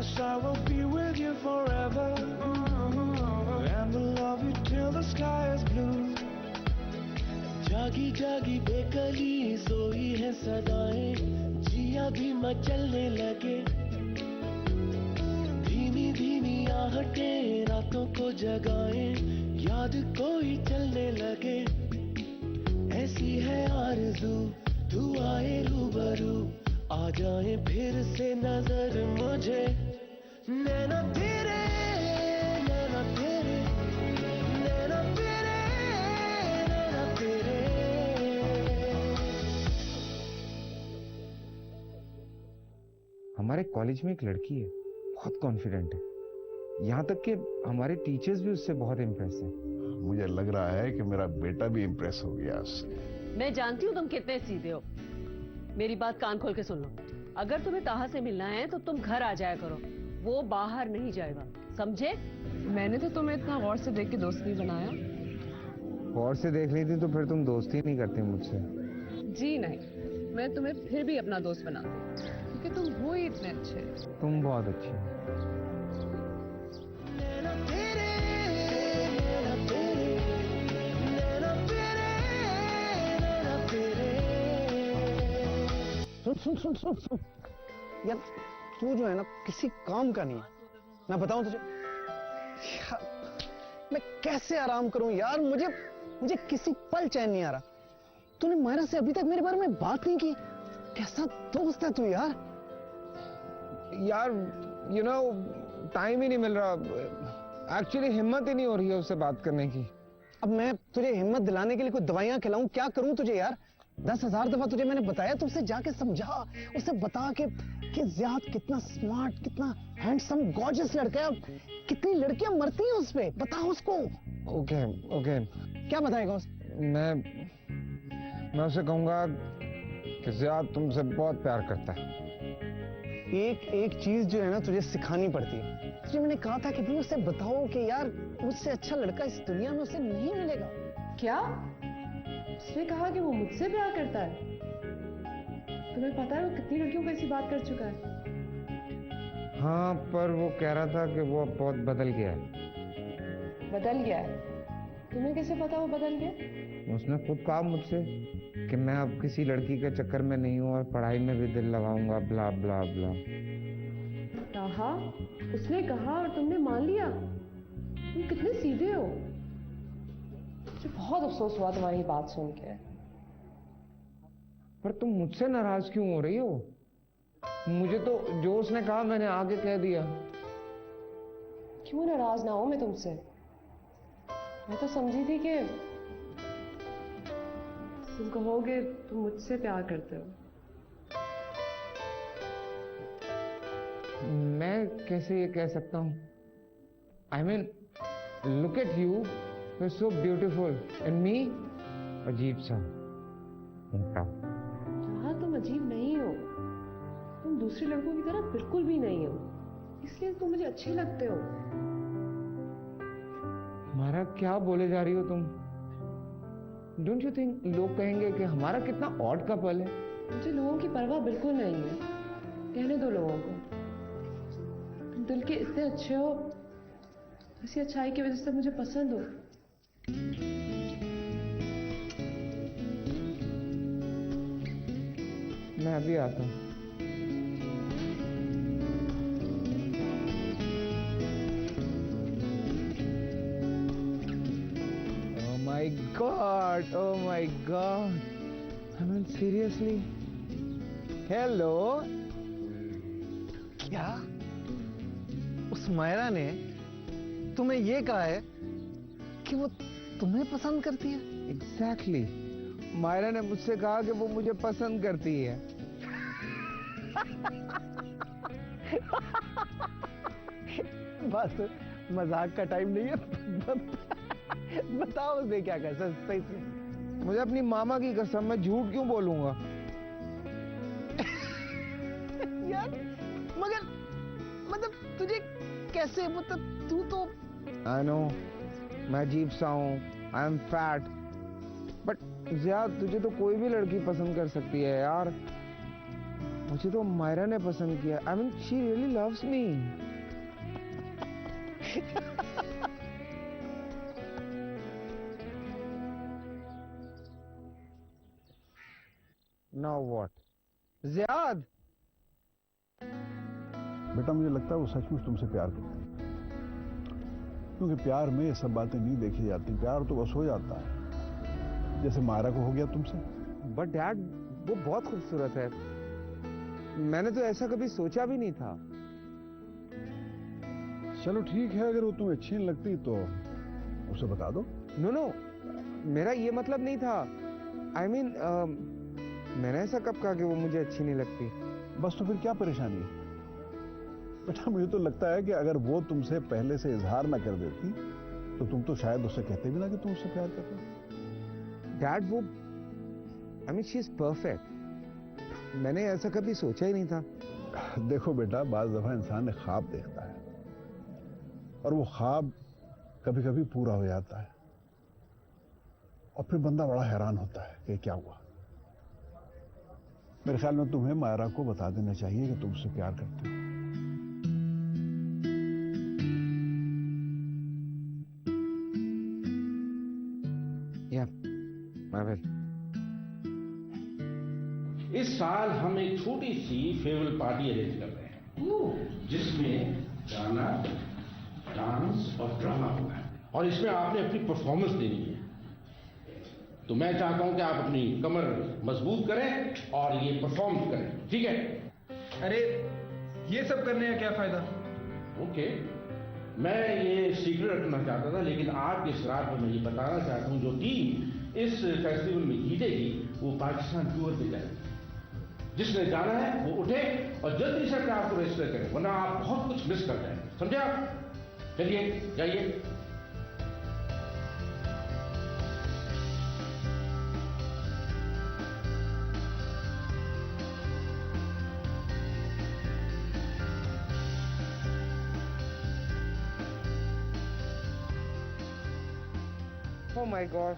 promise I will be with you forever, and will love you till the sky is blue. जागी जागी बेकली सोई है सदाएं, जिया भी मचलने लगे, धीमी धीमी आहटें रातों को जगाएं, याद कोई चलने लगे, ऐसी है आरज़ू तू आए रूबरू, आ जाए फिर से नजर मुझे, नैना तेरे नैना तेरे नैना तेरे नैना तेरे। हमारे कॉलेज में एक लड़की है, बहुत कॉन्फिडेंट है, यहाँ तक कि हमारे टीचर्स भी उससे बहुत इम्प्रेस हैं। मुझे लग रहा है कि मेरा बेटा भी इम्प्रेस हो गया उससे। मैं जानती हूँ तुम कितने सीधे हो। मेरी बात कान खोल के सुन लो, अगर तुम्हें ताहा से मिलना है तो तुम घर आ जाया करो, वो बाहर नहीं जाएगा, समझे? मैंने तो तुम्हें इतना गौर से देख के दोस्त नहीं बनाया। गौर से देख ली थी तो फिर तुम दोस्ती नहीं करती मुझसे। जी नहीं, मैं तुम्हें फिर भी अपना दोस्त बनाती, क्योंकि तुम हो ही इतने अच्छे। तुम बहुत अच्छी हो। नैना तेरे नैना तेरे नैना तेरे नैना तेरे। सुन सुन सुन सुन सुन यार, तू जो है ना किसी काम का नहीं है, मैं बताऊं तुझे यार, मैं कैसे आराम करूं यार, मुझे मुझे किसी पल चैन नहीं आ रहा। तूने मायरा से अभी तक मेरे बारे में बात नहीं की, कैसा दोस्त है तू यार। यार यू नो टाइम ही नहीं मिल रहा, एक्चुअली हिम्मत ही नहीं हो रही है उससे बात करने की। अब मैं तुझे हिम्मत दिलाने के लिए कोई दवाइयां खिलाऊं, क्या करूं तुझे यार? 10,000 दफा तुझे मैंने बताया, तो उसे जाके समझा, उसे बता कि ज़ियाद कितना स्मार्ट, कितना हैंडसम गॉर्जियस लड़का है, कितनी लड़कियां मरती हैं उस पे, बता उसको। ओके ओके, क्या बताएगा उसे? मैं उसे कहूंगा कि ज़ियाद तुमसे बहुत प्यार करता है। एक एक चीज जो है ना तुझे सिखानी पड़ती है। तुझे मैंने कहा था कि भी उसे बताओ कि यार मुझसे अच्छा लड़का इस दुनिया में उसे नहीं मिलेगा। क्या? उसने कहा कि वो मुझसे प्यार करता है? तुम्हें पता है वो कितनी लड़कियों को ऐसी बात कर चुका है? हाँ, पर वो कह रहा था कि वो अब बहुत बदल गया है। बदल गया है? तुम्हें कैसे पता वो बदल गया? उसने खुद कहा मुझसे कि मैं अब किसी लड़की के चक्कर में नहीं हूँ और पढ़ाई में भी दिल लगाऊंगा, ब्ला ब्ला ब्ला। ताहा, उसने कहा और तुमने मान लिया? तुम कितने सीधे हो। मुझे बहुत अफसोस हुआ तुम्हारी बात सुन के। पर तुम मुझसे नाराज क्यों हो रही हो? मुझे तो जो उसने कहा मैंने आगे कह दिया। क्यों नाराज ना हो मैं तुमसे? मैं तो समझी थी कि तुम कहोगे तुम मुझसे प्यार करते हो। मैं कैसे ये कह सकता हूँ? I mean look at you, you are so beautiful and me अजीब सा। हाँ, तुम अजीब नहीं हो, तुम दूसरे लड़कों की तरह बिल्कुल भी नहीं हो, इसलिए तुम मुझे अच्छे लगते हो। हमारा क्या बोले जा रही हो तुम? डोंट यू थिंक लोग कहेंगे कि हमारा कितना ऑड कपल है? मुझे लोगों की परवाह बिल्कुल नहीं है, कहने दो लोगों को। तुम दिल के इतने अच्छे हो, इसी अच्छाई की वजह से मुझे पसंद हो। मैं अभी आता हूँ। Oh my God. I mean, seriously? Hello, क्या उस मायरा ने तुम्हें ये कहा है कि वो तुम्हें पसंद करती है? Exactly. मायरा ने मुझसे कहा कि वो मुझे पसंद करती है। बस मजाक का टाइम नहीं है। बताओ उसे क्या कह सकते हैं। मुझे अपनी मामा की कसम, मैं झूठ क्यों बोलूंगा? यार मगर मतलब तुझे कैसे, मतलब तू तो I know, मैं अजीब सा हूँ, I am fat, but Ziyad तुझे तो कोई भी लड़की पसंद कर सकती है यार। मुझे तो मायरा ने पसंद किया. I mean, she really loves me. Now what? Ziyad. बेटा मुझे लगता है वो सचमुच तुमसे प्यार करती है, क्योंकि प्यार में ये सब बातें नहीं देखी जाती. प्यार तो बस हो जाता है जैसे मायरा को हो गया तुमसे. But Dad, वो बहुत खूबसूरत है. मैंने तो ऐसा कभी सोचा भी नहीं था. चलो ठीक है, अगर वो तुम्हें अच्छी नहीं लगती तो उसे बता दो. नो, मेरा ये मतलब नहीं था. I mean, मैंने ऐसा कब कहा कि वो मुझे अच्छी नहीं लगती. बस तो फिर क्या परेशानी है बेटा. मुझे तो लगता है कि अगर वो तुमसे पहले से इजहार ना कर देती तो तुम तो शायद उससे कहते भी ना कि तुम उससे प्यार करते हो. डैड, वो I mean, she is perfect. मैंने ऐसा कभी सोचा ही नहीं था. देखो बेटा, बाज दफा इंसान ने ख्वाब देखता है और वो ख्वाब कभी कभी पूरा हो जाता है और फिर बंदा बड़ा हैरान होता है कि क्या हुआ. मेरे ख्याल में तुम्हें मायरा को बता देना चाहिए कि तुम उससे प्यार करते हो. या I will. इस साल हम एक छोटी सी फेयरवेल पार्टी अरेंज कर रहे हैं जिसमें गाना, डांस और ड्रामा होगा और इसमें आपने अपनी परफॉर्मेंस देनी है. तो मैं चाहता हूं कि आप अपनी कमर मजबूत करें और ये परफॉर्म करें. ठीक है? अरे ये सब करने का क्या फायदा? ओके, मैं ये सीक्रेट रखना चाहता था, लेकिन आपके इसरार पर मैं ये बताना चाहता हूं जो टीम इस फेस्टिवल में जीतेगी वो पाकिस्तान टूर पे जाएगी. जिसने जाना है वो उठे और जल्दी से अपने आप को रजिस्टर करें, वरना आप बहुत कुछ मिस कर जाएंगे. समझे आप? चलिए जाइए. Oh my God,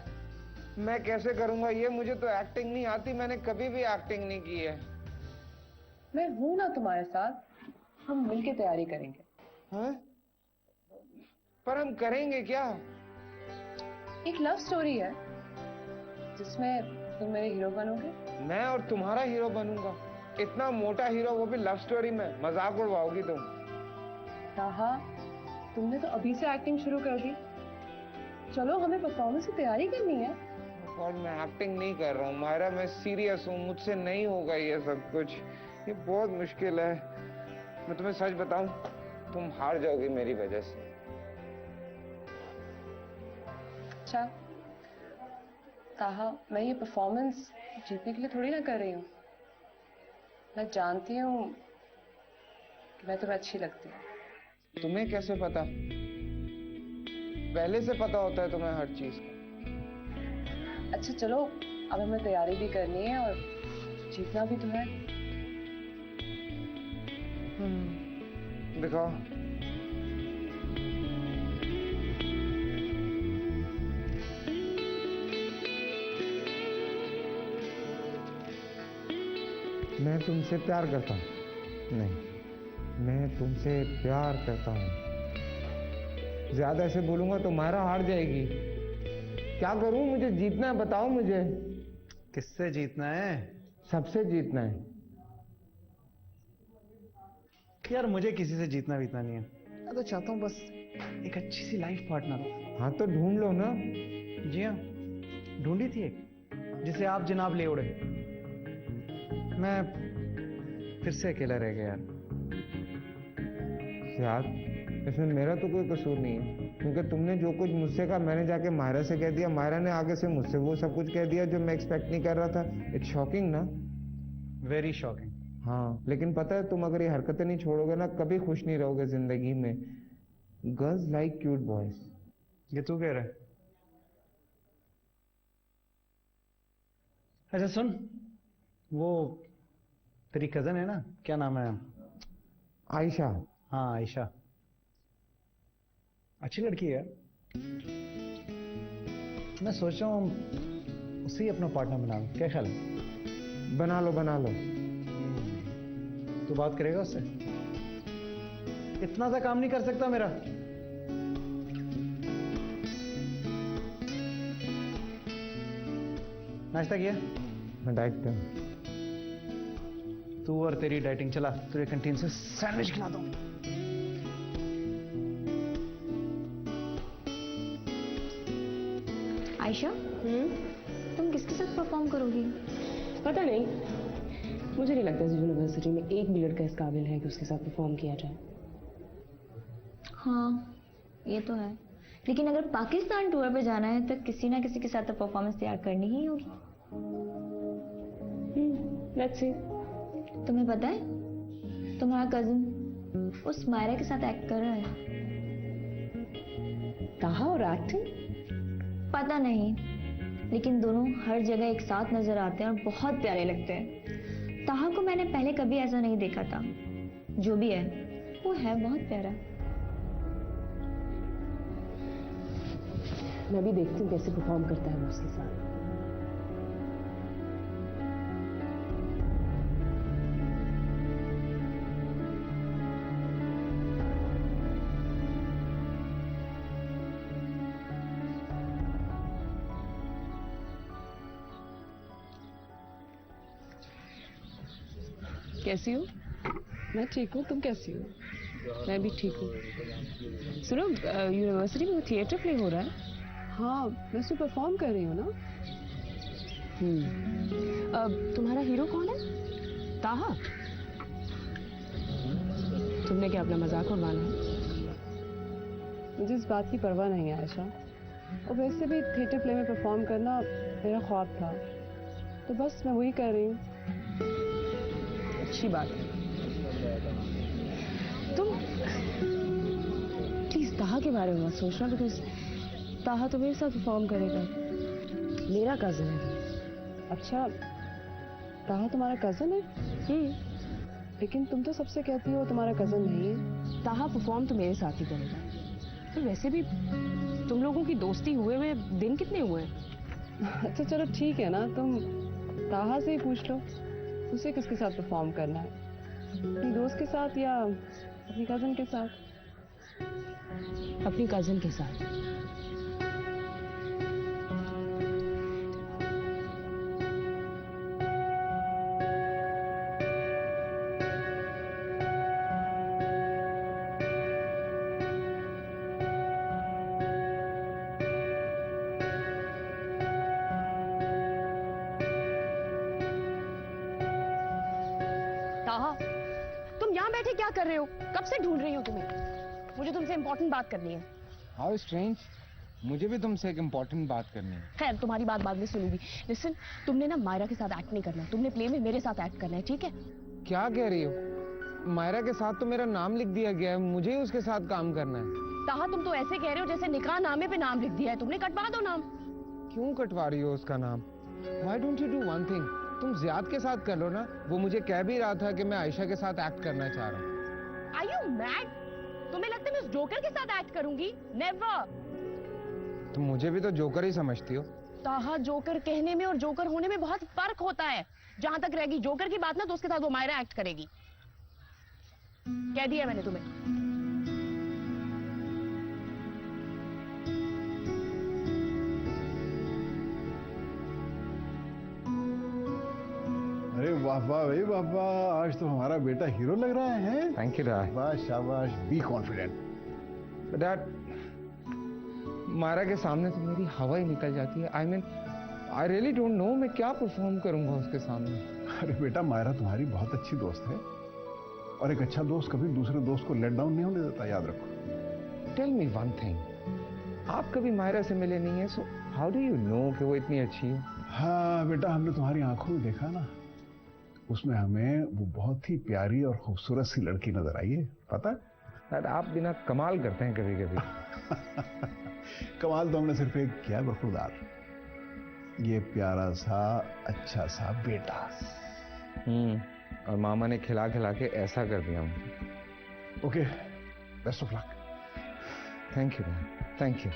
मैं कैसे करूंगा ये? मुझे तो एक्टिंग नहीं आती. मैंने कभी भी एक्टिंग नहीं की है. मैं हूं ना तुम्हारे साथ, हम मिलके तैयारी करेंगे. हाँ? पर हम करेंगे क्या? एक लव स्टोरी है जिसमें तुम मेरे हीरो बनोगे. मैं और तुम्हारा हीरो बनूंगा? इतना मोटा हीरो, वो भी लव स्टोरी में? मजाक उड़वाओगी तुम. ताहा, तुमने तो अभी से एक्टिंग शुरू कर दी. चलो, हमें परफॉर्मेंस की तैयारी करनी है. और मैं एक्टिंग नहीं कर रहा हूँ मायरा, मैं सीरियस हूँ. मुझसे नहीं होगा ये सब कुछ. ये बहुत मुश्किल है. मैं तुम्हें सच बताऊं, तुम हार जाओगी मेरी वजह से. अच्छा ताहा, मैं ये परफॉर्मेंस जीतने के लिए थोड़ी ना कर रही हूँ. मैं जानती हूँ कि मैं तुम्हें अच्छी लगती हूँ. तुम्हें कैसे पता? पहले से पता होता है तुम्हें हर चीज का. अच्छा चलो, अब हमें तैयारी भी करनी है और जीतना भी तो है. दिखाओ. मैं तुमसे प्यार करता हूँ. नहीं, मैं तुमसे प्यार करता हूँ. ज्यादा ऐसे बोलूंगा तो मायरा हार जाएगी. क्या करूं? मुझे जीतना है, बताओ मुझे. किससे जीतना है? सबसे जीतना है. यार मुझे किसी से जीतना बीतना नहीं है. मैं तो चाहता हूँ बस एक अच्छी सी लाइफ पार्टनर हो. हाँ तो ढूंढ लो ना. जी हाँ, ढूंढी थी एक, जिसे आप जनाब ले उड़े. मैं फिर से अकेला रह गया यार. इसमें मेरा तो कोई कसूर नहीं है, क्योंकि तुमने जो कुछ मुझसे कहा मैंने जाके मायरा से कह दिया. मायरा ने आगे से मुझसे वो सब कुछ कह दिया जो मैं एक्सपेक्ट नहीं कर रहा था. इट्स शॉकिंग ना? Very shocking. हाँ, लेकिन पता है, तुम अगर ये हरकतें नहीं छोड़ोगे ना, कभी खुश नहीं रहोगे जिंदगी में. Girls like cute boys. ये तू कह रहा है? अच्छा सुन, वो तेरी कजन है ना, क्या नाम है? आयशा. हाँ आयशा, अच्छी लड़की है. मैं सोच रहा हूँ उसे ही अपना पार्टनर बना लूं. क्या ख्याल है? बना लो बना लो. तू बात करेगा उससे? इतना सा काम नहीं कर सकता मेरा? नाश्ता किया? मैं डाइट पे हूँ। तू और तेरी डाइटिंग, चला तुझे कैंटीन से सैंडविच खिला दूं। आयशा, तुम किसके साथ परफॉर्म करोगी? पता नहीं, मुझे नहीं लगता इस यूनिवर्सिटी में एक भी लड़का इस काबिल है कि उसके साथ परफॉर्म किया जाए। हाँ, ये तो है, लेकिन अगर पाकिस्तान टूर पे जाना है तो किसी ना किसी के साथ तो परफॉर्मेंस तैयार करनी ही होगी। Let's see. तुम्हें पता है तुम्हारा कजिन उस मायरा के साथ एक्ट कर रहा है? ताहा और एक्टिंग? पता नहीं, लेकिन दोनों हर जगह एक साथ नजर आते हैं और बहुत प्यारे लगते हैं। ताहा को मैंने पहले कभी ऐसा नहीं देखा था। जो भी है वो है बहुत प्यारा। मैं भी देखती हूँ कैसे परफॉर्म करता है वो उसके साथ। कैसी हो? मैं ठीक हूँ, तुम कैसी हो? मैं भी ठीक हूँ। सुनो, यूनिवर्सिटी में थिएटर प्ले हो रहा है। हाँ, मैं उसमें परफॉर्म कर रही हूँ ना। तुम्हारा हीरो कौन है? ताहा? तुमने क्या अपना मजाक उड़वाना है? मुझे इस बात की परवाह नहीं है आयशा, और वैसे भी थिएटर प्ले में परफॉर्म करना मेरा ख्वाब था, तो बस मैं वही कर रही हूँ। अच्छी बात है। तुम प्लीज ताहा के बारे में मत सोचना, बिकॉज ताहा तो मेरे साथ परफॉर्म करेगा। मेरा कजन है। अच्छा, ताहा तुम्हारा कजन है? लेकिन तुम तो सबसे कहती हो तुम्हारा कजन नहीं है। ताहा परफॉर्म तो मेरे साथ ही करेगा। तो वैसे भी तुम लोगों की दोस्ती हुए हुए दिन कितने हुए हैं? अच्छा चलो ठीक है ना, तुम ताहा से ही पूछ लो उसे किसके साथ परफॉर्म करना है, अपनी दोस्त के साथ या अपनी कजन के साथ? अपनी कजन के साथ। ताहा, तुम यहाँ बैठे क्या कर रहे हो? कब से ढूंढ रही हो तुम्हें। मुझे तुमसे इम्पोर्टेंट बात करनी है। हाउ स्ट्रेंज, मुझे भी तुमसे एक इम्पोर्टेंट बात करनी है। खैर, तुम्हारी बात बाद में सुनूंगी। लिसन, तुमने ना मायरा के साथ एक्ट नहीं करना, तुमने प्ले में मेरे साथ एक्ट करना है, ठीक है? क्या कह रही हो? मायरा के साथ तो मेरा नाम लिख दिया गया है, मुझे ही उसके साथ काम करना है। ताहा, तुम तो ऐसे कह रहे हो जैसे निकाह नामे पे नाम लिख दिया है तुमने। कटवा दो नाम। क्यों कटवा रही हो उसका नाम? Why don't you do one thing? तुम जियाद के साथ कर लो ना, वो मुझे कह भी रहा था कि मैं आयशा के साथ एक्ट करना चाह रहा हूँ। Are you mad? तुम्हें लगता है मैं उस जोकर के साथ एक्ट करूंगी? Never! तुम मुझे भी तो जोकर ही समझती हो। ताहा, जोकर कहने में और जोकर होने में बहुत फर्क होता है। जहां तक रहेगी जोकर की बात ना, तो उसके साथ वो मायरा एक्ट करेगी। कह दिया मैंने तुम्हें। अरे वाह वाह भाई वाह वाह, आज तो हमारा बेटा हीरो लग रहा है। Thank you dad. वाह शाबाश, बी कॉन्फिडेंट। डैड, मायरा के सामने तो मेरी हवा ही निकल जाती है। आई रियली डोंट नो मैं क्या परफॉर्म करूंगा उसके सामने। अरे बेटा, मायरा तुम्हारी बहुत अच्छी दोस्त है, और एक अच्छा दोस्त कभी दूसरे दोस्त को लेट डाउन नहीं होने देता, याद रखो। टेल मी वन थिंग, आप कभी मायरा से मिले नहीं है, so how do you know कि वो इतनी अच्छी है? हाँ बेटा, हमने तुम्हारी आंखों में देखा ना, उसमें हमें वो बहुत ही प्यारी और खूबसूरत सी लड़की नजर आई है, पता है? डैड, आप बिना कमाल करते हैं कभी कभी। कमाल तो हमने सिर्फ एक किया है बरखुरदार, ये प्यारा सा अच्छा सा बेटा। और मामा ने खिला खिला के ऐसा कर दिया मुझे। Okay, best of luck. Thank you, thank you.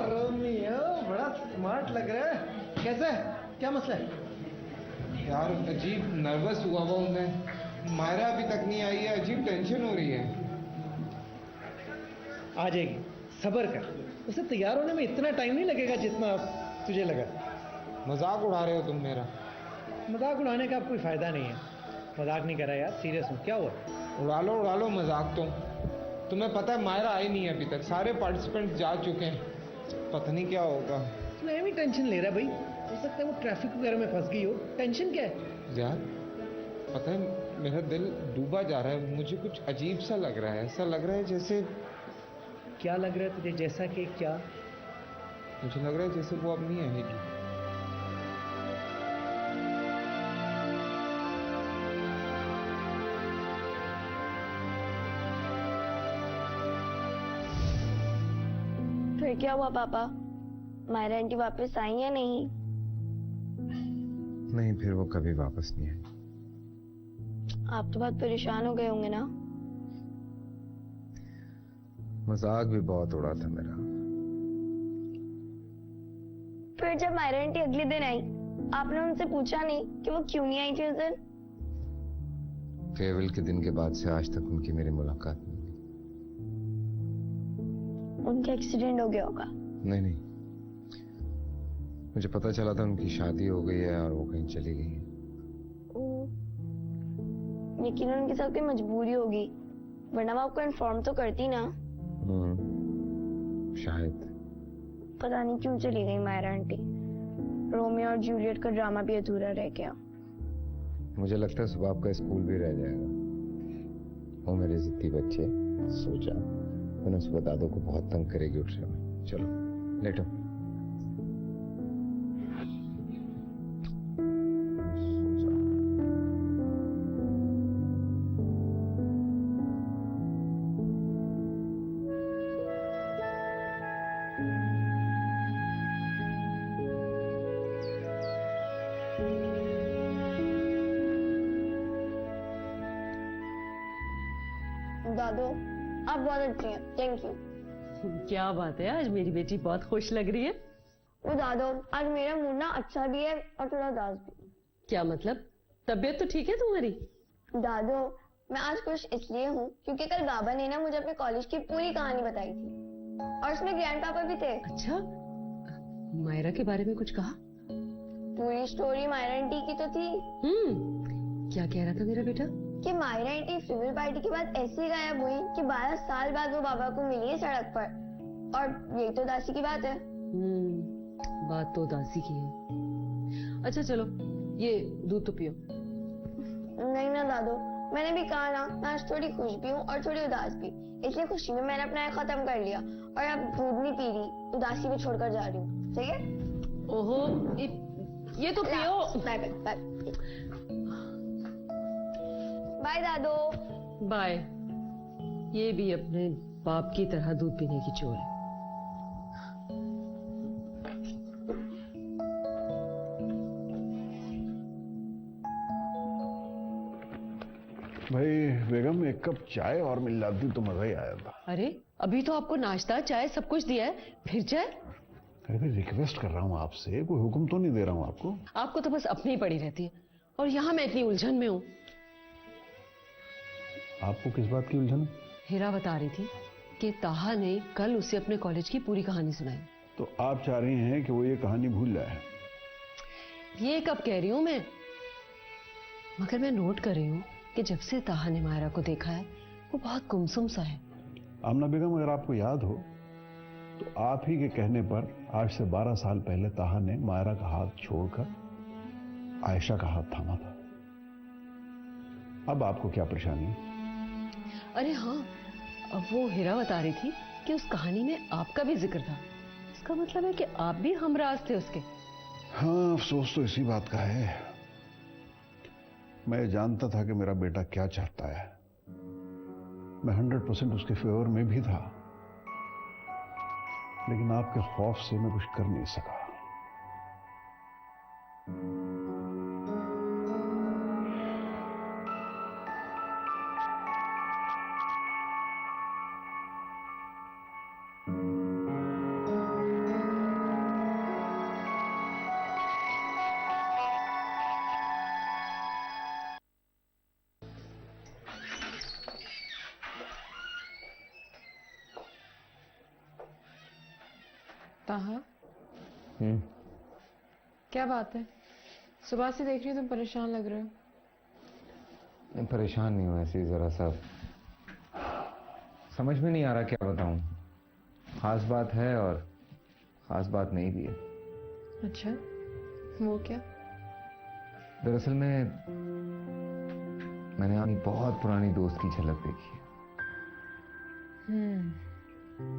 Romeo बड़ा स्मार्ट लग रहा है। कैसे, क्या मसला है? यार अजीब नर्वस हुआ हुआ हूं मैं। मायरा अभी तक नहीं आई है, अजीब टेंशन हो रही है। आ जाएगी, सब्र कर। उसे तैयार होने में इतना टाइम नहीं लगेगा जितना तुझे लगा। मजाक उड़ा रहे हो तुम मेरा? मजाक उड़ाने का अब कोई फायदा नहीं है। मजाक नहीं कर रहा यार, सीरियस हूँ। क्या हुआ? उड़ा लो मजाक तो। तुम्हें पता है मायरा आई नहीं है अभी तक, सारे पार्टिसिपेंट जा चुके हैं। पता नहीं क्या होगा। तू भी टेंशन ले रहा है भाई? हो सकता है वो ट्रैफिक वगैरह में फंस गई हो। टेंशन क्या है यार? पता है मेरा दिल डूबा जा रहा है, मुझे कुछ अजीब सा लग रहा है। ऐसा लग रहा है जैसे। क्या लग रहा है तुझे? जैसा कि क्या? मुझे लग रहा है जैसे वो अब नहीं आएगी। फिर क्या हुआ पापा? मायरा आंटी वापस आई या नहीं? नहीं, फिर वो कभी वापस नहीं आई। आप तो बहुत परेशान हो गए होंगे ना? मजाक भी बहुत उड़ा था मेरा। फिर जब मायरा आंटी अगले दिन आई, आपने उनसे पूछा नहीं कि वो क्यों नहीं आई थी उस दिन? फेयरवेल के दिन के बाद से आज तक उनकी मेरी मुलाकात नहीं हुई। उनका एक्सीडेंट हो गया होगा। नहीं, मुझे पता चला था उनकी शादी हो गई है और वो कहीं चली गई है। यकीनन उनके साथ कोई मजबूरी होगी, वरना वो आपको इन्फॉर्म तो करती ना। शायद। पता नहीं क्यों चली गई मायरा आंटी। रोमियो और जूलियट का ड्रामा भी अधूरा रह गया। मुझे लगता है सुबह आपका स्कूल भी रह जाएगा। वो मेरे जिद्दी बच्चे। सोचा मैंने सुबह दादू को बहुत तंग करेगी उठने में। चलो लेटो। दादू आप बहुत अच्छी हैं, थैंक यू। क्या बात है, आज मेरी बेटी बहुत खुश लग रही है। वो दादू आज मेरा मूड ना अच्छा भी है और थोड़ा उदास भी। क्या मतलब? तबीयत तो ठीक है तुम्हारी? दादू मैं आज खुश इसलिए हूँ क्योंकि कल बाबा ने ना मुझे अपने कॉलेज की पूरी कहानी बताई थी और उसमें ग्रैंड पापा भी थे। अच्छा, मायरा के बारे में कुछ कहा? पूरी स्टोरी मायरा आंटी की तो थी। क्या कह रहा था मेरा बेटा? कि मायरा आंटी फेयरवेल पार्टी के बाद ऐसी गायब हुई कि 12 साल बाद वो बाबा को मिली है सड़क पर। और यही तो उदासी की बात है। बात तो उदासी की है। अच्छा चलो, ये दूध तो पियो। नहीं ना दादू, मैंने भी कहा ना, मैं आज थोड़ी खुश भी हूँ और थोड़ी उदास भी, इसलिए खुशी में मैंने अपना खत्म कर लिया और अब दूध नहीं पी रही, उदासी भी छोड़कर जा रही हूँ। ठीक है? ओहो, ये तो पियो। Bye bye. बाय दादू। बाय। ये भी अपने बाप की तरह दूध पीने की चोर है। भाई बेगम, एक कप चाय और मिल जाती तो मजा ही आया था। अरे अभी तो आपको नाश्ता चाय सब कुछ दिया है, फिर चाय? अरे भाई रिक्वेस्ट कर रहा हूँ आपसे, कोई हुक्म तो नहीं दे रहा हूँ आपको। आपको तो बस अपनी ही पड़ी रहती है और यहाँ मैं इतनी उलझन में हूँ। आपको किस बात की उलझन? हीरा बता रही थी कि ताहा ने कल उसे अपने कॉलेज की पूरी कहानी सुनाई। तो आप चाह रही हैं कि वो ये कहानी भूल जाए? ये कब कह रही हूँ मैं, मगर मैं नोट कर रही हूँ कि जब से ताहा ने मायरा को देखा है वो बहुत गुमसुम सा है। आमना बेगम, अगर आपको याद हो तो आप ही के कहने पर आज से 12 साल पहले ताहा ने मायरा का हाथ छोड़कर आयशा का हाथ थामा था। अब आपको क्या परेशानी है? अरे हाँ, अब वो हीरा बता रही थी कि उस कहानी में आपका भी जिक्र था। इसका मतलब है कि आप भी हमराज थे उसके। हाँ, अफसोस तो इसी बात का है। मैं जानता था कि मेरा बेटा क्या चाहता है। मैं 100% उसके फेवर में भी था, लेकिन आपके खौफ से मैं कुछ कर नहीं सका। ताहा, हम्म। क्या बात है? सुबह से देख रही हूँ तुम परेशान लग रहे हो। मैं परेशान नहीं हूँ, ऐसे ही जरा सा समझ में नहीं आ रहा क्या बताऊं। खास बात है और खास बात नहीं भी है। अच्छा, वो क्या? दरअसल मैंने अपनी बहुत पुरानी दोस्त की झलक देखी है।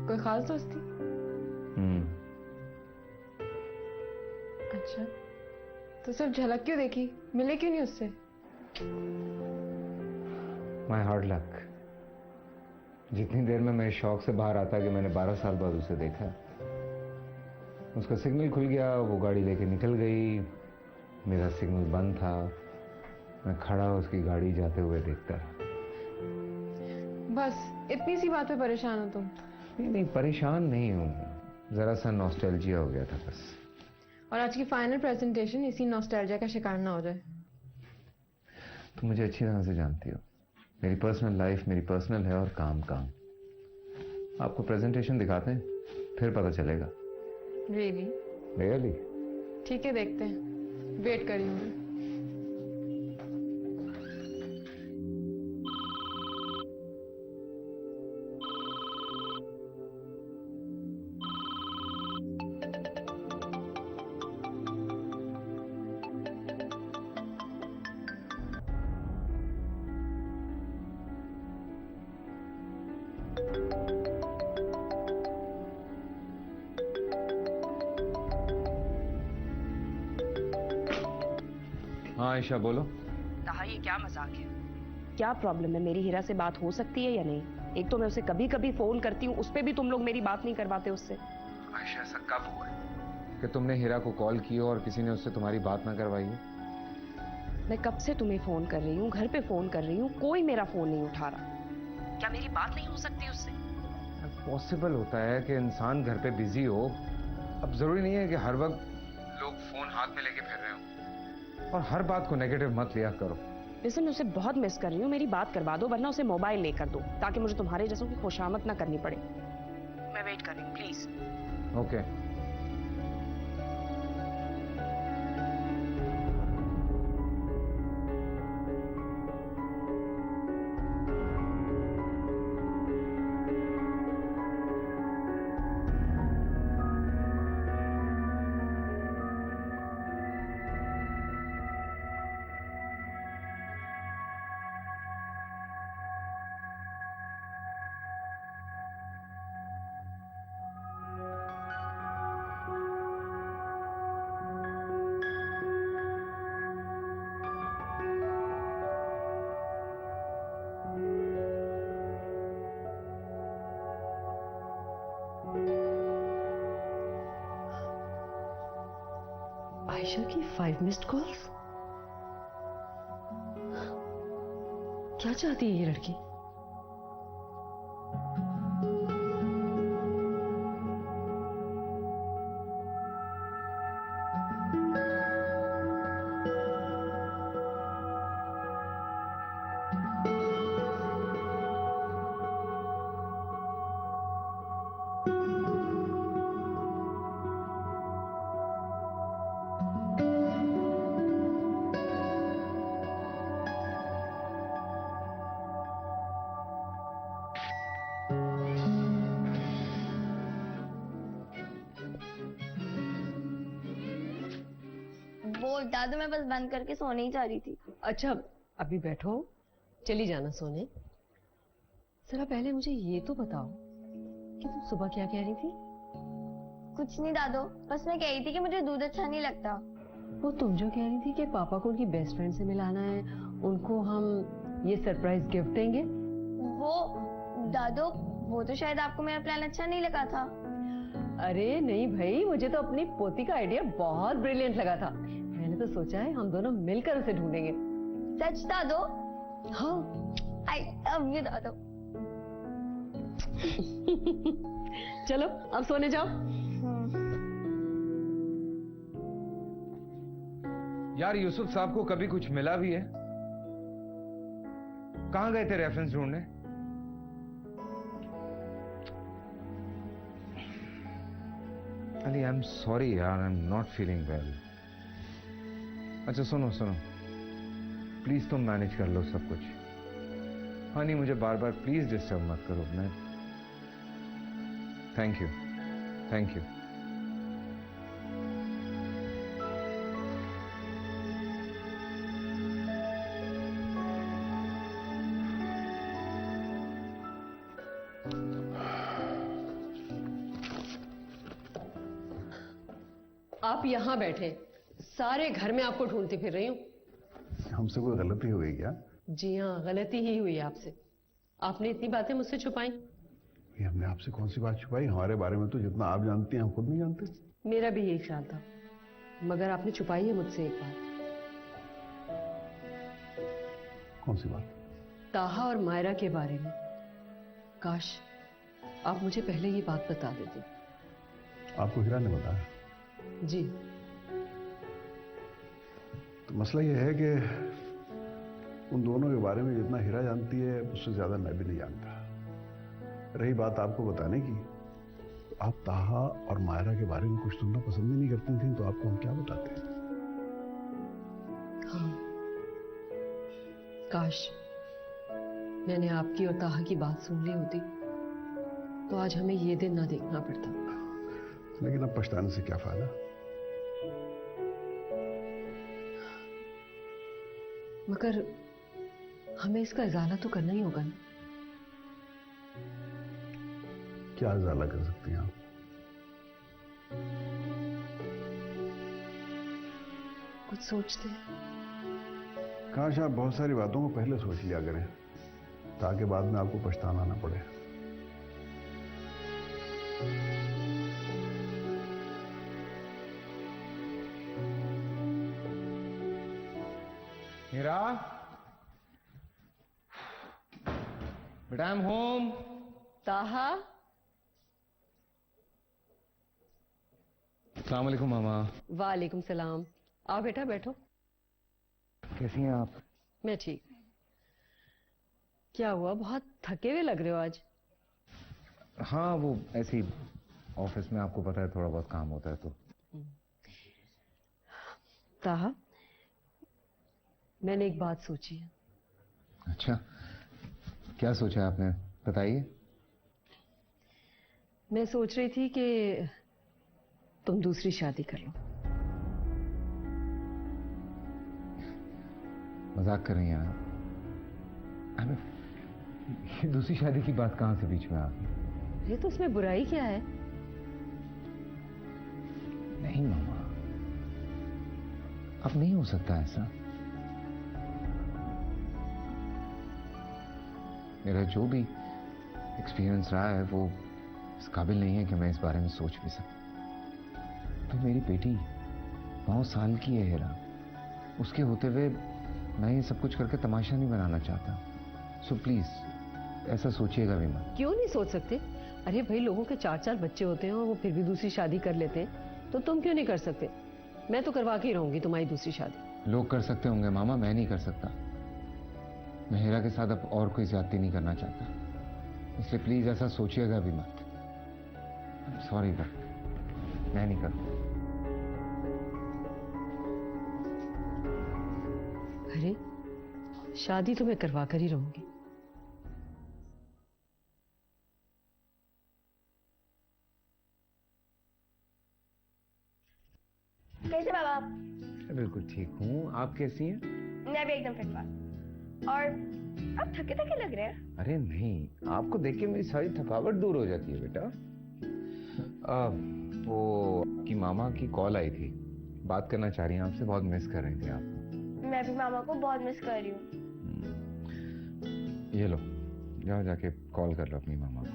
कोई खास दोस्ती? अच्छा, तो सिर्फ झलक क्यों देखी? मिले क्यों नहीं उससे? My hard luck. जितनी देर में मैं इस शौक से बाहर आता कि मैंने 12 साल बाद उसे देखा, उसका सिग्नल खुल गया, वो गाड़ी लेके निकल गई, मेरा सिग्नल बंद था, मैं खड़ा उसकी गाड़ी जाते हुए देखता रहा। बस इतनी सी बात पे परेशान हो तुम? नहीं, परेशान नहीं हूँ, जरा सा नॉस्टैल्जिया हो गया था बस। और आज की फाइनल प्रेजेंटेशन इसी नॉस्टैल्जिया का शिकार ना हो जाए। तुम मुझे अच्छी तरह से जानती हो, मेरी पर्सनल लाइफ मेरी पर्सनल है और काम काम। आपको प्रेजेंटेशन दिखाते हैं, फिर पता चलेगा। रियली? रियली? ठीक है, देखते हैं, वेट कर रही हूँ मैं। हाँ आयशा बोलो। ताहा, ये क्या मजाक है? क्या प्रॉब्लम है? मेरी हीरा से बात हो सकती है या नहीं? एक तो मैं उसे कभी कभी फोन करती हूँ, उस पे भी तुम लोग मेरी बात नहीं करवाते उससे। आयशा, ऐसा कब हुआ है कि तुमने हीरा को कॉल किया और किसी ने उससे तुम्हारी बात ना करवाई है? मैं कब से तुम्हें फोन कर रही हूँ, घर पे फोन कर रही हूँ, कोई मेरा फोन नहीं उठा रहा। क्या मेरी बात नहीं हो सकती उससे? पॉसिबल होता है कि इंसान घर पे बिजी हो। अब जरूरी नहीं है कि हर वक्त लोग फोन हाथ में लेके फिर रहे हो, और हर बात को नेगेटिव मत लिया करो। वैसे मैं उसे बहुत मिस कर रही हूँ, मेरी बात करवा दो, वरना उसे मोबाइल लेकर दो, ताकि मुझे तुम्हारे जैसों की खुशामद ना करनी पड़े। मैं वेट कर रही हूँ, प्लीज। ओके। आयशा की 5 मिस्ड कॉल्स? क्या चाहती है ये लड़की? वो दादू, मैं बस बंद करके सोने ही जा रही थी। अच्छा, अभी बैठो, चली जाना सोने। जरा पहले मुझे ये तो बताओ कि तुम सुबह क्या कह रही थी? कुछ नहीं दादू, बस मैं कह रही थी कि मुझे दूध अच्छा नहीं लगता। वो तुम जो कह रही थी कि पापा को उनकी बेस्ट फ्रेंड से मिलाना है, उनको हम ये सरप्राइज गिफ्ट देंगे। वो दादू, वो तो शायद आपको मेरा प्लान अच्छा नहीं लगा था। अरे नहीं भाई, मुझे तो अपनी पोती का आइडिया बहुत ब्रिलियंट लगा था। मैंने तो सोचा है हम दोनों मिलकर उसे ढूंढेंगे। सच दादू? हाँ। आई लव यू दादू। चलो अब सोने जाओ। यार यूसुफ साहब को कभी कुछ मिला भी है? कहां गए थे रेफरेंस ढूंढने? अली आई एम सॉरी यार, I am not feeling well. अच्छा सुनो सुनो, प्लीज तुम मैनेज कर लो सब कुछ। हाँ नहीं, मुझे बार बार प्लीज डिस्टर्ब मत करो। मैं थैंक यू, थैंक यू। आप यहाँ बैठे, सारे घर में आपको ढूंढती फिर रही हूँ। हमसे कोई गलती हो गई क्या? जी हाँ, गलती ही हुई आपसे। आपने इतनी बातें मुझसे छुपाई। ये हमने आपसे कौन सी बात छुपाई? हमारे बारे में तो जितना आप जानती हैं हम खुद नहीं जानते। मेरा भी यही ख्याल था, मगर आपने छुपाई है मुझसे एक बात। कौन सी बात? ताहा और मायरा के बारे में। काश आप मुझे पहले ये बात बता देते। आपको हीरा ने बताया? जी। तो मसला ये है कि उन दोनों के बारे में जितना हीरा जानती है उससे ज्यादा मैं भी नहीं जानता। रही बात आपको बताने की, तो आप ताहा और मायरा के बारे में कुछ सुनना पसंद ही नहीं करती थी, तो आपको हम क्या बताते? हाँ, काश मैंने आपकी और ताहा की बात सुन ली होती तो आज हमें ये दिन ना देखना पड़ता। लेकिन अब पछताने से क्या फायदा? मगर हमें इसका इजाला तो करना ही होगा ना। क्या इजाला कर सकती हैं आप? कुछ सोचते हैं। काश आप बहुत सारी बातों को पहले सोच लिया करें ताकि बाद में आपको पछताना ना पड़े। हीरा, बेटा आई एम होम। ताहा। अस्सलाम वालेकुम मामा। वालेकुम सलाम। आओ बेटा बैठो। कैसी हैं आप? मैं ठीक। क्या हुआ, बहुत थके हुए लग रहे हो आज? हाँ वो ऐसे ही, ऑफिस में आपको पता है थोड़ा बहुत काम होता है तो। ताहा, मैंने एक बात सोची है। अच्छा, क्या सोचा है आपने, बताइए। मैं सोच रही थी कि तुम दूसरी शादी कर लो। मजाक कर रही हैं आप? ये दूसरी शादी की बात कहां से बीच में आ गई? ये तो उसमें बुराई क्या है? नहीं मामा, अब नहीं हो सकता ऐसा। मेरा जो भी एक्सपीरियंस रहा है वो इस काबिल नहीं है कि मैं इस बारे में सोच भी सकूं। तो मेरी बेटी 9 साल की है हीरा, उसके होते हुए मैं ये सब कुछ करके तमाशा नहीं बनाना चाहता। सो प्लीज ऐसा सोचिएगा भी मत। क्यों नहीं सोच सकते? अरे भाई, लोगों के 4-4 बच्चे होते हैं और वो फिर भी दूसरी शादी कर लेते हैं, तो तुम क्यों नहीं कर सकते? मैं तो करवा के ही रहूंगी तुम्हारी दूसरी शादी। लोग कर सकते होंगे मामा, मैं नहीं कर सकता। मैं हीरा के साथ अब और कोई ज्यादती नहीं करना चाहता, इसलिए प्लीज ऐसा सोचिएगा भी मत। सॉरी बट मैं नहीं करता। अरे शादी तो मैं करवा कर ही रहूंगी। कैसे बाबा आप? बिल्कुल ठीक हूँ, आप कैसी हैं? मैं भी एकदम फिट फाट। और आप थके थके लग रहे हैं। अरे नहीं, आपको देख के मेरी सारी थकावट दूर हो जाती है बेटा। वो आपकी मामा की कॉल आई थी, बात करना चाह रही हैं आपसे, बहुत मिस कर रही थी आप। मैं भी मामा को बहुत मिस कर रही हूँ। ये लो, जाओ जाके कॉल कर लो अपनी मामा को।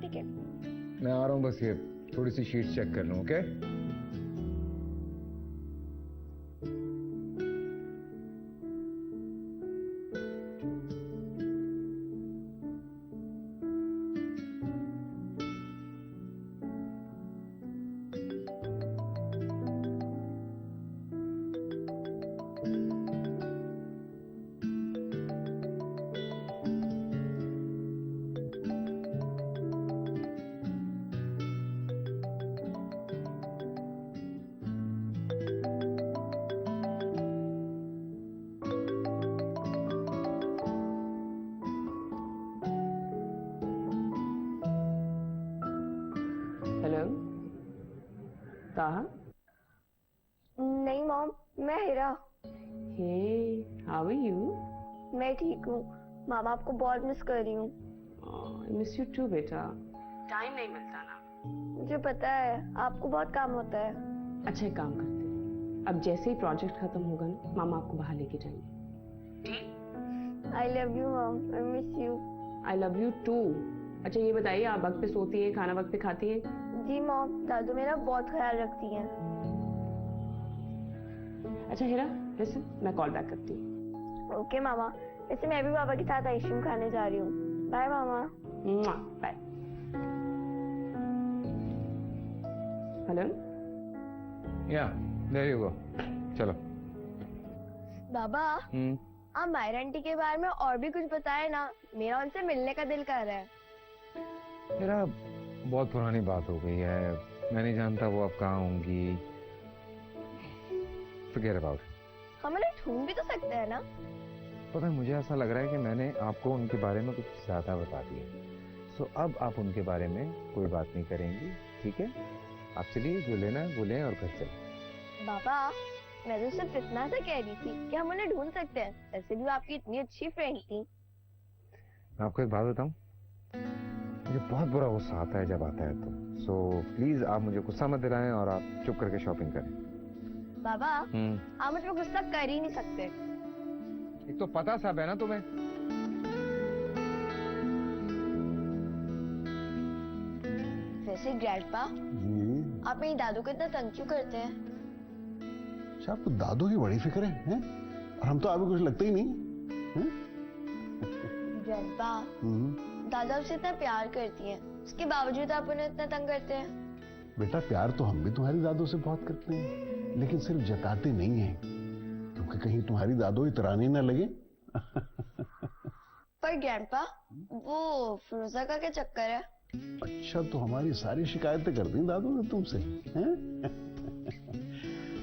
ठीक है, मैं आ रहा हूँ, बस ये थोड़ी सी शीट चेक कर लूँ। ओके? ताहा? नहीं मॉम, मैं हिरा। Hey, how are you? मैं ठीक हूँ। मामा आपको बहुत मिस कर रही हूँ। I miss you too, बेटा। टाइम नहीं मिलता ना। मुझे पता है, आपको बहुत काम होता है। अच्छा एक काम करते हैं, अब जैसे ही प्रोजेक्ट खत्म होगा ना, मामा आपको बाहर लेके जाएंगे। ठीक? I love you mom, I miss you। I love you too। अच्छा ये बताइए, आप वक्त पे सोती हैं, खाना वक्त पे खाती हैं? जी मॉम, दादू मेरा बहुत ख्याल रखती हैं। अच्छा हीरा, लिसन, मैं कॉल बैक करती हूँ। ओके मामा। वैसे मैं भी पापा के साथ आइसक्रीम खाने जा रही हूँ। बाय मामा। बाय। हेलो? या, देयर यू गो। चलो। बाबा, आप मायरा आंटी के बारे में और भी कुछ बताए ना, मेरा उनसे मिलने का दिल कर रहा है। मेरा बहुत पुरानी बात हो गई है, मैं नहीं जानता वो अब कहाँ होंगी। Forget about it। हम उन्हें ढूंढ भी तो सकते हैं ना। पता है, मुझे ऐसा लग रहा है कि मैंने आपको उनके बारे में कुछ ज्यादा बता दिया। सो अब आप उनके बारे में कोई बात नहीं करेंगी, ठीक है? आप चलिए, जो लेना है वो लें और घर चलें। बाबा, मैं तो सिर्फ इतना सा कह रही थी कि हम उन्हें ढूंढ सकते हैं। वैसे भी वो आपकी इतनी अच्छी फ्रेंड थी। मैं आपको एक बात बताऊं, मुझे बहुत बुरा गुस्सा आता है जब आता है तो। सो प्लीज आप मुझे गुस्सा मत दिलाएं और आप चुप करके शॉपिंग करें। बाबा, आप मुझ पर गुस्सा कर ही नहीं सकते। एक तो पता सब है ना तुम्हें। वैसे ग्रैंडपा, आप मेरी दादू को इतना तंग क्यों करते हैं? अच्छा, आपको दादू की बड़ी फिक्र है? और हम तो आपको कुछ लगते ही नहीं। ग्रैंडपा, दादा आपसे इतना प्यार करती हैं, उसके बावजूद आप उन्हें इतना तंग करते हैं। बेटा, प्यार तो हम भी तुम्हारी दादू से बहुत करते हैं, लेकिन सिर्फ जताते नहीं हैं, क्योंकि कहीं तुम्हारी दादू इतरानी ना लगे। पर ग्रैंडपा, वो फिरोजा का क्या चक्कर है? अच्छा, तो हमारी सारी शिकायतें कर दी दादू ने तुमसे, हैं?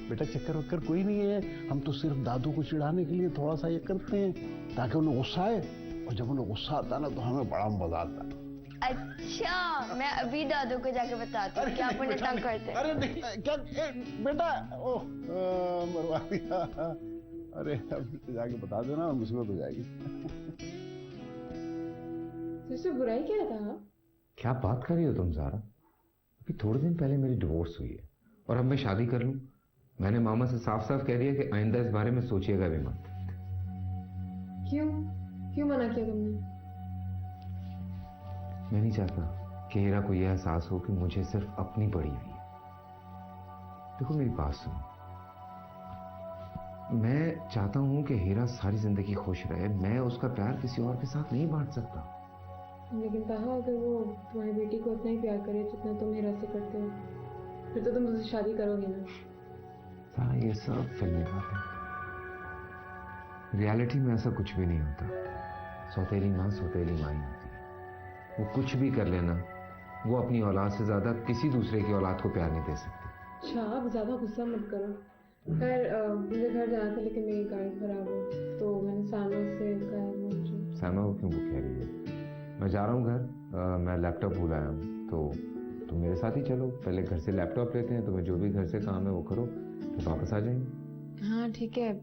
बेटा, चक्कर वक्कर कोई नहीं है, हम तो सिर्फ दादू को चिढ़ाने के लिए थोड़ा सा ये करते हैं ताकि उन्हें गुस्सा आए, और जब उन्हें गुस्सा आता ना तो हमें बड़ा मजा आता है। अच्छा, मैं अभी दादू को जाके बताती हूँ कि आप उन्हें तंग करते हैं। अरे नहीं, क्या बेटा, ओह मरवा दिया। अरे अब जाके बता देना और मुसीबत हो जाएगी। तो बुराई क्या था? क्या बात कर रही हो तुम ज़ारा? अभी थोड़े दिन पहले मेरी डिवोर्स हुई है और अब मैं शादी कर लूं? मैंने मामा से साफ साफ कह दिया कि आइंदा इस बारे में सोचिएगा भी मत। क्यों मना किया तुमने? मैं नहीं चाहता कि हीरा को यह एहसास हो कि मुझे सिर्फ अपनी पड़ी हुई है। देखो मेरी बात सुनो, मैं चाहता हूं कि हीरा सारी जिंदगी खुश रहे। मैं उसका प्यार किसी और के साथ नहीं बांट सकता। लेकिन कहा, अगर वो तुम्हारी बेटी को उतना ही प्यार करे जितना तुम हीरा से करते हो, फिर तो तुम उससे शादी करोगे ना? सारा ये सब फिल्मी बात है, रियलिटी में ऐसा कुछ भी नहीं होता। सौतेली माँ सौतेली माँ ही होती है। वो कुछ भी कर लेना, वो अपनी औलाद से ज्यादा किसी दूसरे की औलाद को प्यार नहीं दे सकती। अच्छा, आप ज्यादा गुस्सा मत करो। खैर, मुझे घर जाना था लेकिन मेरी गाड़ी खराब हो, तो मैंने सामा से कहा। सामा को क्यों कह रही है? मैं जा रहा हूँ घर, मैं लैपटॉप भूल आया हूँ, तो तुम मेरे साथ ही चलो। पहले घर से लैपटॉप लेते हैं, तुम्हें जो भी घर से काम है वो करो, फिर वापस आ जाएंगे। हाँ ठीक है,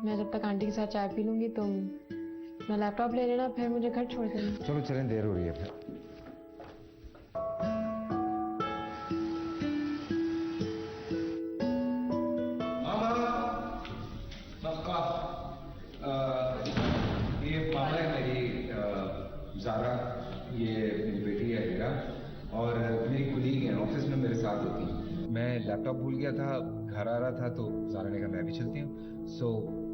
मैं जब तक आंटी के साथ चाय पी लूंगी तो मैं लैपटॉप ले लेना, फिर मुझे घर छोड़ देना। चलो चलें, देर हो रही है फिर। ये मामा है मेरी ज़ारा, ये मेरी बेटी है हीरा, और मेरी कुलीग है, ऑफिस में मेरे साथ होती है। मैं लैपटॉप भूल गया था, घर आ रहा था, तो ज़ारा ने कहा मैं भी चलती हूँ। सो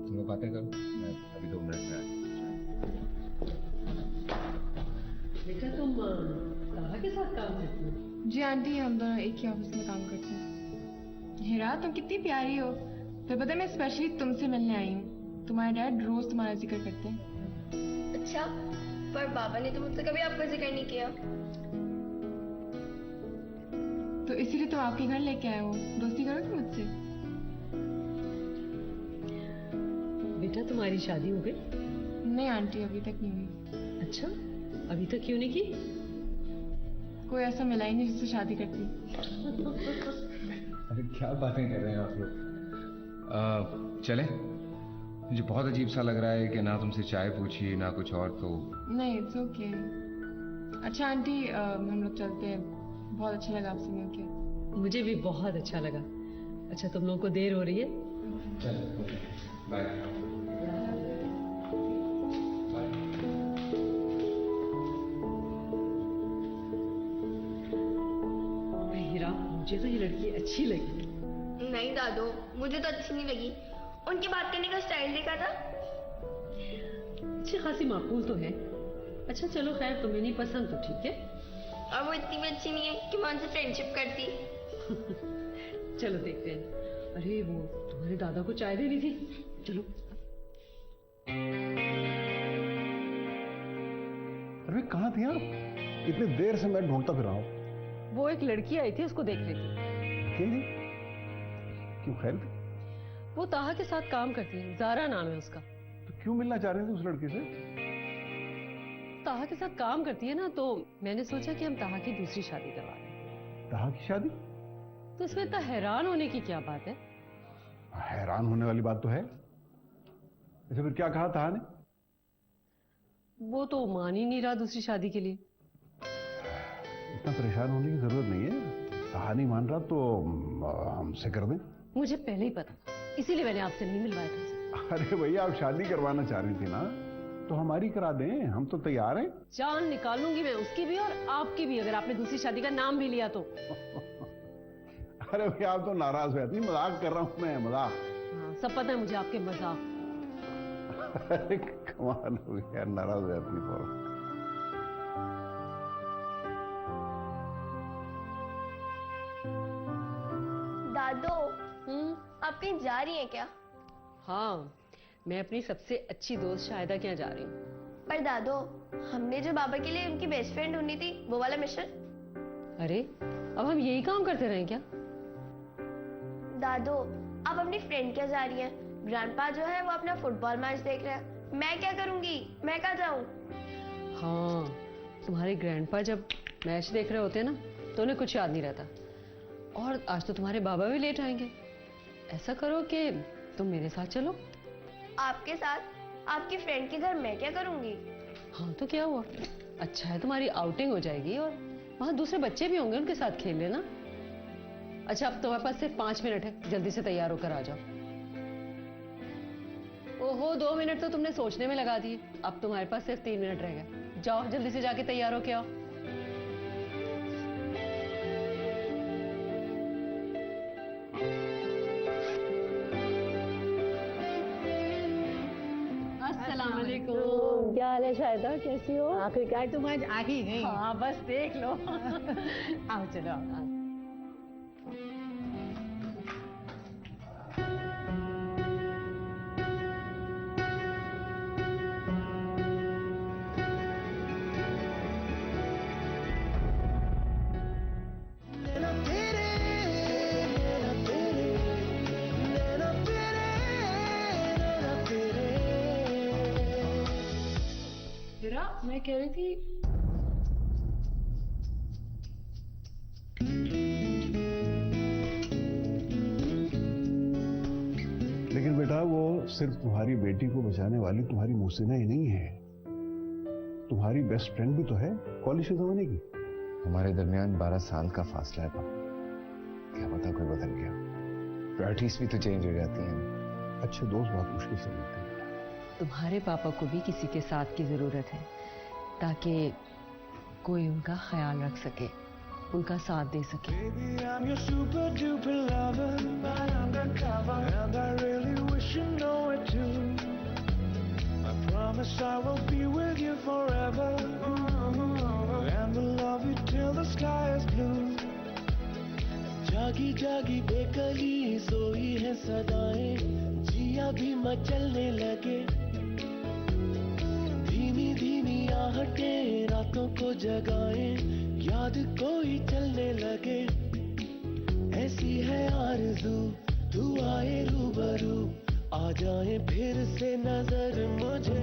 तुम लोग बातें करो, मैं अभी 2 मिनट में आया। बेटा, तुम ताहा के साथ काम करती हो? जी आंटी, हम दोनों एक ही ऑफिस में काम करते हैं। हीरा, तुम कितनी प्यारी हो। फिर पता है, मैं स्पेशली तुमसे मिलने आई हूँ। तुम्हारे डैड रोज तुम्हारा जिक्र करते हैं। अच्छा, पर बाबा ने तो मुझसे कभी आपका जिक्र नहीं किया। तो इसीलिए तो आपके घर लेके आए हो। दोस्ती करोगे मुझसे? बेटा, तुम्हारी शादी हो गई? नहीं आंटी, अभी तक नहीं हुई। अच्छा, अभी तक क्यों नहीं की? कोई ऐसा मिला ही नहीं जिससे शादी करती। अरे क्या बातें कर रहे हैं आप लोग। चले, मुझे बहुत अजीब सा लग रहा है कि ना तुमसे चाय पूछी ना कुछ और। तो नहीं, इट्स ओके। अच्छा आंटी, हम लोग चलते हैं। बहुत अच्छा लगा आपसे मिलकर। मुझे भी बहुत अच्छा लगा। अच्छा, तुम लोगों को देर हो रही है? चलो, बाय। हीरा, मुझे तो ये लड़की अच्छी लगी। नहीं दादू, मुझे तो अच्छी नहीं लगी। उनकी बात करने का स्टाइल देखा था, अच्छी खासी माकूल तो है। अच्छा चलो खैर, तुम्हें नहीं पसंद तो ठीक है। और वो इतनी भी अच्छी नहीं है कि मैं उनसे फ्रेंडशिप करती। चलो देखते हैं। अरे वो तुम्हारे दादा को चाय देनी थी, चलो। अरे कहाँ थी आप? इतनी देर से मैं ढूंढता फिर रहा हूँ। वो एक लड़की आई थी, उसको देख रही थी। क्यों खैर थी? वो ताहा के साथ काम करती है, ज़ारा नाम है उसका। तो क्यों मिलना चाह रहे थे उस लड़की से? ताहा के साथ काम करती है ना, तो मैंने सोचा कि हम ताहा की दूसरी शादी करवा लें। ताहा की शादी? तो इसमें इतना हैरान होने की क्या बात है? हैरान होने वाली बात तो है। अच्छा फिर क्या कहा ताहा ने? वो तो मान ही नहीं रहा दूसरी शादी के लिए। इतना परेशान होने की जरूरत नहीं है। ताहा नहीं मान रहा तो हमसे कर दें। मुझे पहले ही पता, इसीलिए मैंने आपसे नहीं मिलवाया था। अरे भैया, आप शादी करवाना चाह रही थी ना, तो हमारी करा दें, हम तो तैयार हैं। जान निकाल लूंगी मैं उसकी भी और आपकी भी, अगर आपने दूसरी शादी का नाम भी लिया तो। अरे भैया, आप तो नाराज हुए। मजाक कर रहा हूं मैं, मजाक। हाँ, सब पता है मुझे आपके मजाक। अरे कमाल हो गया, नाराज हो जाती है। दादू, आप कहीं जा रही हैं क्या? हाँ, मैं अपनी सबसे अच्छी दोस्त शाहिदा के यहाँ जा रही हूँ। पर दादू, हमने जो बाबा के लिए उनकी बेस्ट फ्रेंड ढूंढी थी, वो वाला मिशन। अरे अब हम यही काम करते रहें क्या? दादू, आप अपनी फ्रेंड क्या जा रही हैं? ग्रैंडपा जो है वो अपना फुटबॉल मैच देख रहे हैं। मैं क्या करूंगी? मैं कहाँ जाऊं? हाँ, तुम्हारे ग्रैंडपा जब मैच देख रहे होते हैं ना, तो उन्हें कुछ याद नहीं रहता। और आज तो तुम्हारे बाबा भी लेट आएंगे। ऐसा करो कि तुम मेरे साथ चलो। आपके साथ? आपकी फ्रेंड के घर मैं क्या करूंगी? हाँ तो क्या हुआ, अच्छा है, तुम्हारी आउटिंग हो जाएगी और वहां दूसरे बच्चे भी होंगे, उनके साथ खेल लेना। अच्छा, अब तुम्हारे पास सिर्फ 5 मिनट है, जल्दी से तैयार होकर आ जाओ। ओहो, 2 मिनट तो तुमने सोचने में लगा दिए, अब तुम्हारे पास सिर्फ 3 मिनट रह गए। जाओ जल्दी से जाके तैयार होके आओ। क्या हाल है शाहिदा, कैसी हो? आखिरकार तुम आज आ ही गई। हाँ बस देख लो। आओ चलो आओ। मैं कह रही थी, लेकिन बेटा, वो सिर्फ तुम्हारी बेटी को बचाने वाली तुम्हारी मुहसिना ही नहीं है, तुम्हारी बेस्ट फ्रेंड भी तो है, कॉलेज के जमाने की। हमारे दरमियान 12 साल का फासला है पापा, क्या पता कोई बदल गया। प्रायोरिटीज भी तो चेंज हो जाती हैं। अच्छे दोस्त बहुत मुश्किल से मिलते हैं। तुम्हारे पापा को भी किसी के साथ की जरूरत है, ताकि कोई उनका ख्याल रख सके, उनका साथ दे सके। Baby, I'm your super duper lover, but undercover, and I really wish you know it too. I promise I will be with you forever, and will love you till the sky is blue. जागी जागी बेकली सोई है सदाएं, जिया भी मचलने लगे, धीमी धीमी आहटें रातों को जगाएं, याद कोई चलने लगे, ऐसी है आरज़ू, तू आए रूबरू, आ जाए फिर से नजर मुझे।